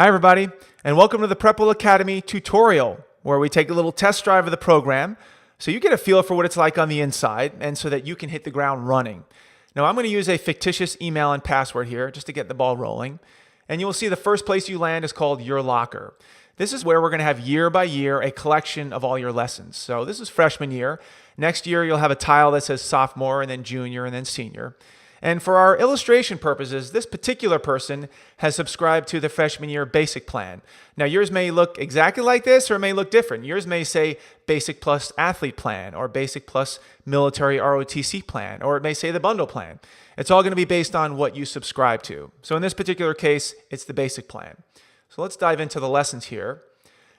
Hi everybody, and welcome to the PrepWell Academy tutorial, where we take a little test drive of the program so you get a feel for what it's like on the inside and so that you can hit the ground running. Now I'm going to use a fictitious email and password here just to get the ball rolling. And you will see the first place you land is called Your Locker. This is where we're going to have year by year a collection of all your lessons. So this is freshman year. Next year you'll have a tile that says sophomore and then junior and then senior. And for our illustration purposes, this particular person has subscribed to the freshman year basic plan. Now yours may look exactly like this or it may look different. Yours may say basic plus athlete plan or basic plus military ROTC plan, or it may say the bundle plan. It's all going to be based on what you subscribe to. So in this particular case, it's the basic plan. So let's dive into the lessons here.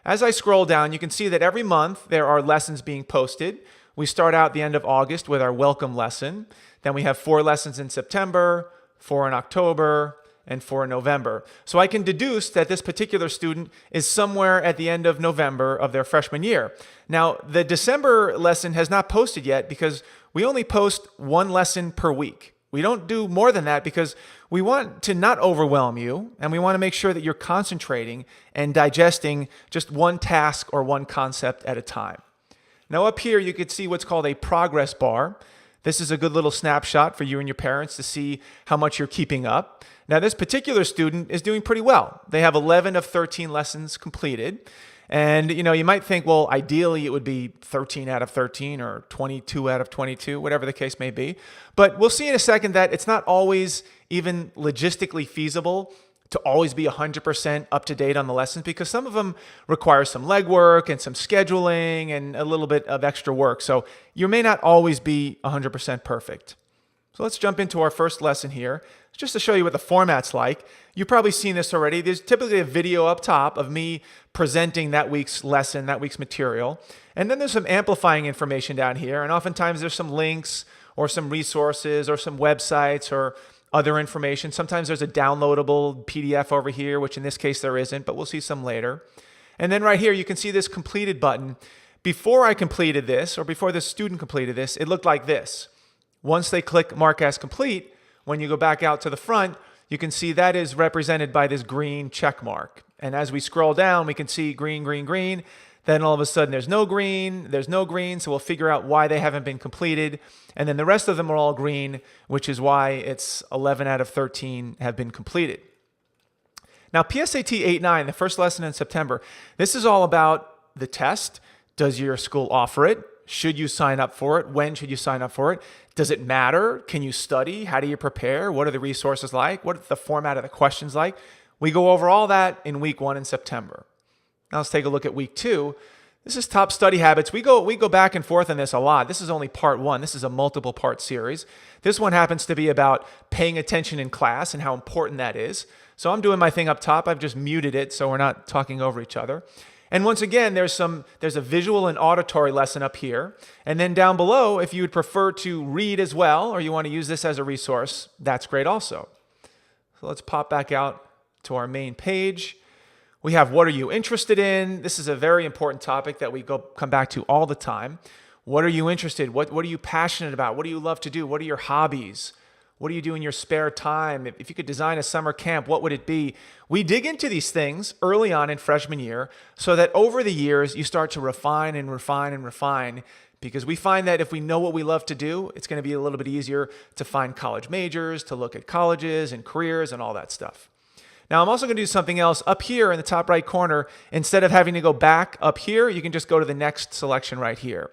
As I scroll down, you can see that every month there are lessons being posted. We start out the end of August with our welcome lesson. Then we have 4 lessons in September, 4 in October, and 4 in November. So I can deduce that this particular student is somewhere at the end of November of their freshman year. Now, the December lesson has not posted yet because we only post 1 lesson per week. We don't do more than that because we want to not overwhelm you, and we want to make sure that you're concentrating and digesting just one task or one concept at a time. Now up here, you can see what's called a progress bar. This is a good little snapshot for you and your parents to see how much you're keeping up. Now this particular student is doing pretty well. They have 11 of 13 lessons completed. And you might think, well, ideally it would be 13 out of 13 or 22 out of 22, whatever the case may be. But we'll see in a second that it's not always even logistically feasible to always be 100% up to date on the lessons, because some of them require some legwork and some scheduling and a little bit of extra work. So you may not always be 100% perfect. So let's jump into our first lesson here. Just to show you what the format's like. You've probably seen this already. There's typically a video up top of me presenting that week's lesson, that week's material. And then there's some amplifying information down here. And oftentimes there's some links or some resources or some websites or other information. Sometimes there's a downloadable PDF over here, which in this case there isn't, but we'll see some later. And then right here, you can see this completed button. Before I completed this, or before the student completed this, it looked like this. Once they click Mark as Complete, when you go back out to the front, you can see that is represented by this green check mark. And as we scroll down, we can see green, green, green. Then all of a sudden there's no green, so we'll figure out why they haven't been completed. And then the rest of them are all green, which is why it's 11 out of 13 have been completed. Now PSAT 8-9, the first lesson in September, this is all about the test. Does your school offer it? Should you sign up for it? When should you sign up for it? Does it matter? Can you study? How do you prepare? What are the resources like? What are the format of the questions like? We go over all that in week 1 in September. Now let's take a look at week 2. This is top study habits. We go back and forth on this a lot. This is only part 1. This is a multiple part series. This one happens to be about paying attention in class and how important that is. So I'm doing my thing up top. I've just muted it so we're not talking over each other. And once again, there's a visual and auditory lesson up here. And then down below, if you would prefer to read as well, or you want to use this as a resource, that's great also. So let's pop back out to our main page. We have what are you interested in? This is a very important topic that we come back to all the time. What are you interested in? What are you passionate about? What do you love to do? What are your hobbies? What do you do in your spare time? If you could design a summer camp, what would it be? We dig into these things early on in freshman year so that over the years you start to refine and refine and refine, because we find that if we know what we love to do, it's going to be a little bit easier to find college majors, to look at colleges and careers and all that stuff. Now I'm also going to do something else up here in the top right corner. Instead of having to go back up here, you can just go to the next selection right here.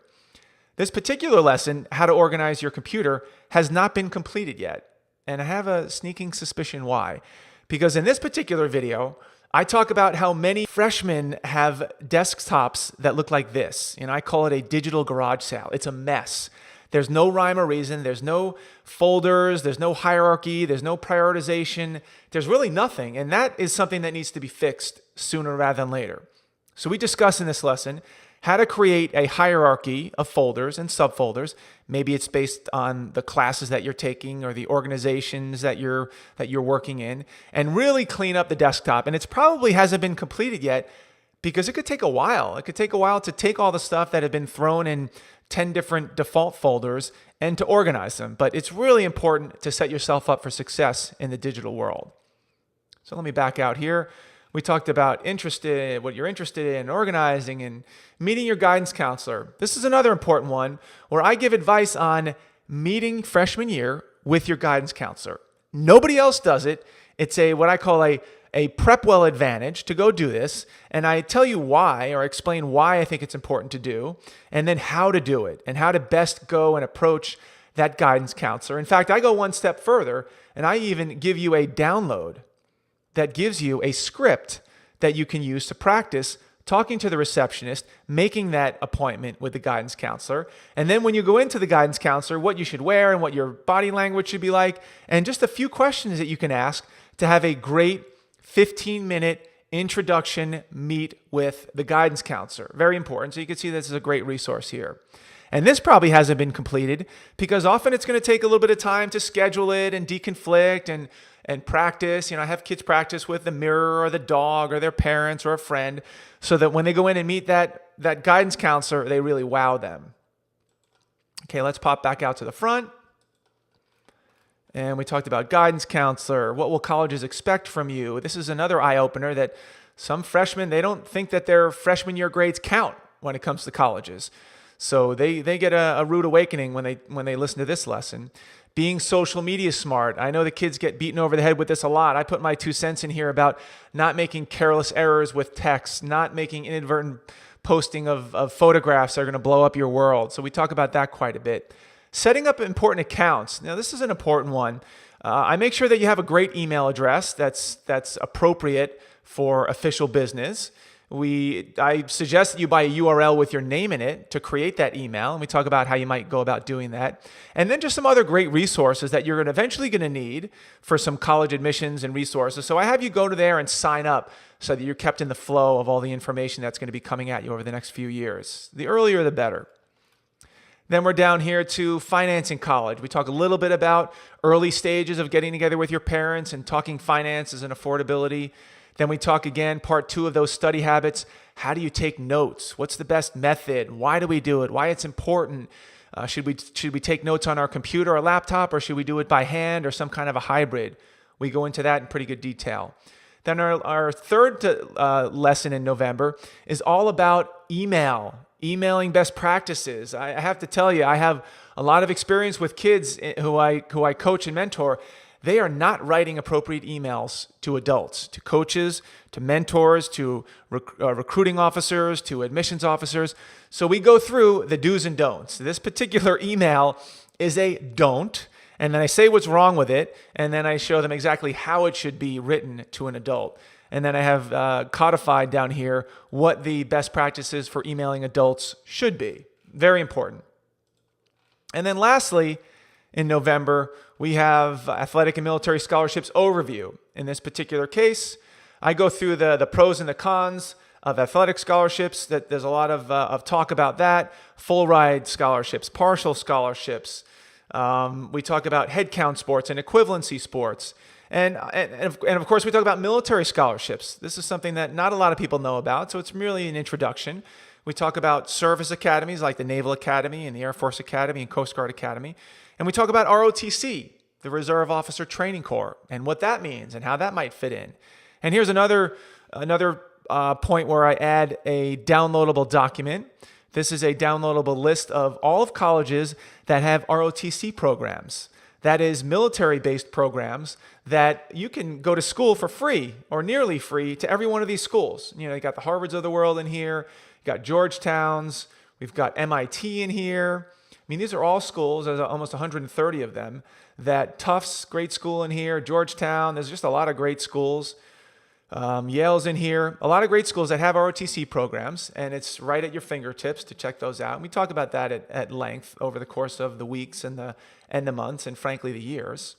This particular lesson, how to organize your computer, has not been completed yet. And I have a sneaking suspicion why. Because in this particular video, I talk about how many freshmen have desktops that look like this. And I call it a digital garage sale. It's a mess. There's no rhyme or reason. There's no folders. There's no hierarchy. There's no prioritization. There's really nothing. And that is something that needs to be fixed sooner rather than later. So we discuss in this lesson how to create a hierarchy of folders and subfolders. Maybe it's based on the classes that you're taking or the organizations that you're working in, and really clean up the desktop. And it probably hasn't been completed yet because it could take a while. It could take a while to take all the stuff that had been thrown in 10 different default folders and to organize them. But it's really important to set yourself up for success in the digital world. So let me back out here. We talked about what you're interested in, organizing, and meeting your guidance counselor. This is another important one where I give advice on meeting freshman year with your guidance counselor. Nobody else does it. It's what I call a PrepWell advantage to go do this. And I tell you why, or explain why I think it's important to do, and then how to do it, and how to best go and approach that guidance counselor. In fact, I go one step further, and I even give you a download that gives you a script that you can use to practice talking to the receptionist, making that appointment with the guidance counselor. And then when you go into the guidance counselor, what you should wear and what your body language should be like, and just a few questions that you can ask to have a great 15-minute introduction meet with the guidance counselor. Very important. So you can see this is a great resource here. And this probably hasn't been completed because often it's going to take a little bit of time to schedule it and deconflict and practice. I have kids practice with the mirror or the dog or their parents or a friend so that when they go in and meet that guidance counselor, they really wow them. Okay, let's pop back out to the front. And we talked about guidance counselor. What will colleges expect from you? This is another eye-opener that some freshmen, they don't think that their freshman year grades count when it comes to colleges. So they get a rude awakening when they listen to this lesson. Being social media smart. I know the kids get beaten over the head with this a lot. I put my 2 cents in here about not making careless errors with text, not making inadvertent posting of photographs that are going to blow up your world. So we talk about that quite a bit. Setting up important accounts. Now, this is an important one. I make sure that you have a great email address that's appropriate for official business. I suggest that you buy a URL with your name in it to create that email, and we talk about how you might go about doing that. And then just some other great resources that you're eventually going to need for some college admissions and resources. So I have you go to there and sign up so that you're kept in the flow of all the information that's going to be coming at you over the next few years. The earlier, the better. Then we're down here to financing college. We talk a little bit about early stages of getting together with your parents and talking finances and affordability. Then we talk again, part 2 of those study habits. How do you take notes? What's the best method? Why do we do it? Why it's important? Should we take notes on our computer or laptop, or should we do it by hand or some kind of a hybrid? We go into that in pretty good detail. Then our third lesson in November is all about emailing best practices. I have to tell you, I have a lot of experience with kids who I coach and mentor. They are not writing appropriate emails to adults, to coaches, to mentors, to recruiting officers, to admissions officers. So we go through the do's and don'ts. This particular email is a don't, and then I say what's wrong with it, and then I show them exactly how it should be written to an adult. And then I have codified down here what the best practices for emailing adults should be. Very important. And then lastly, in November, we have athletic and military scholarships overview. In this particular case, I go through the pros and the cons of athletic scholarships. That there's a lot of talk about that. Full ride scholarships, partial scholarships. We talk about headcount sports and equivalency sports. And of course, we talk about military scholarships. This is something that not a lot of people know about, so it's merely an introduction. We talk about service academies like the Naval Academy and the Air Force Academy and Coast Guard Academy. And we talk about ROTC, the Reserve Officer Training Corps, and what that means and how that might fit in. And here's another point where I add a downloadable document. This is a downloadable list of all of colleges that have ROTC programs. That is military-based programs that you can go to school for free or nearly free to every one of these schools. You got the Harvards of the world in here. You got Georgetowns. We've got MIT in here. I mean, these are all schools, there's almost 130 of them, that Tufts, great school in here, Georgetown, there's just a lot of great schools. Yale's in here, a lot of great schools that have ROTC programs, and it's right at your fingertips to check those out. And we talk about that at length over the course of the weeks and the months and frankly the years.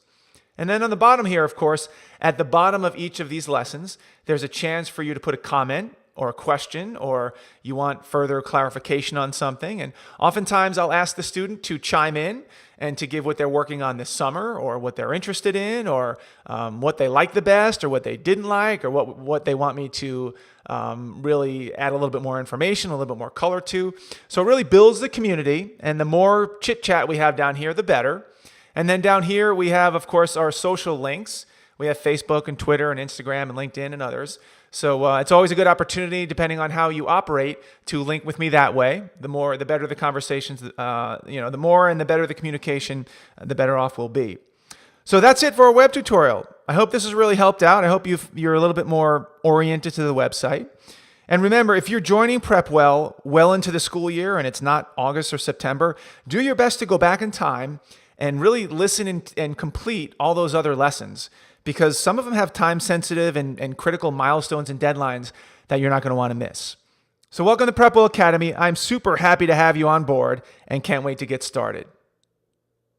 And then on the bottom here, of course, at the bottom of each of these lessons, there's a chance for you to put a comment or a question, or you want further clarification on something. And oftentimes I'll ask the student to chime in and to give what they're working on this summer, or what they're interested in, or what they like the best, or what they didn't like, or what they want me to really add a little bit more information, a little bit more color to. So it really builds the community, and the more chit chat we have down here, the better. And then down here we have, of course, our social links. We have Facebook and Twitter and Instagram and LinkedIn and others. So it's always a good opportunity, depending on how you operate, to link with me that way. The better the conversations, the more and the better the communication, the better off we'll be. So that's it for our web tutorial. I hope this has really helped out. I hope you're a little bit more oriented to the website. And remember, if you're joining PrepWell well into the school year and it's not August or September, do your best to go back in time and really listen and complete all those other lessons, because some of them have time-sensitive and critical milestones and deadlines that you're not going to want to miss. So welcome to PrepWell Academy. I'm super happy to have you on board and can't wait to get started.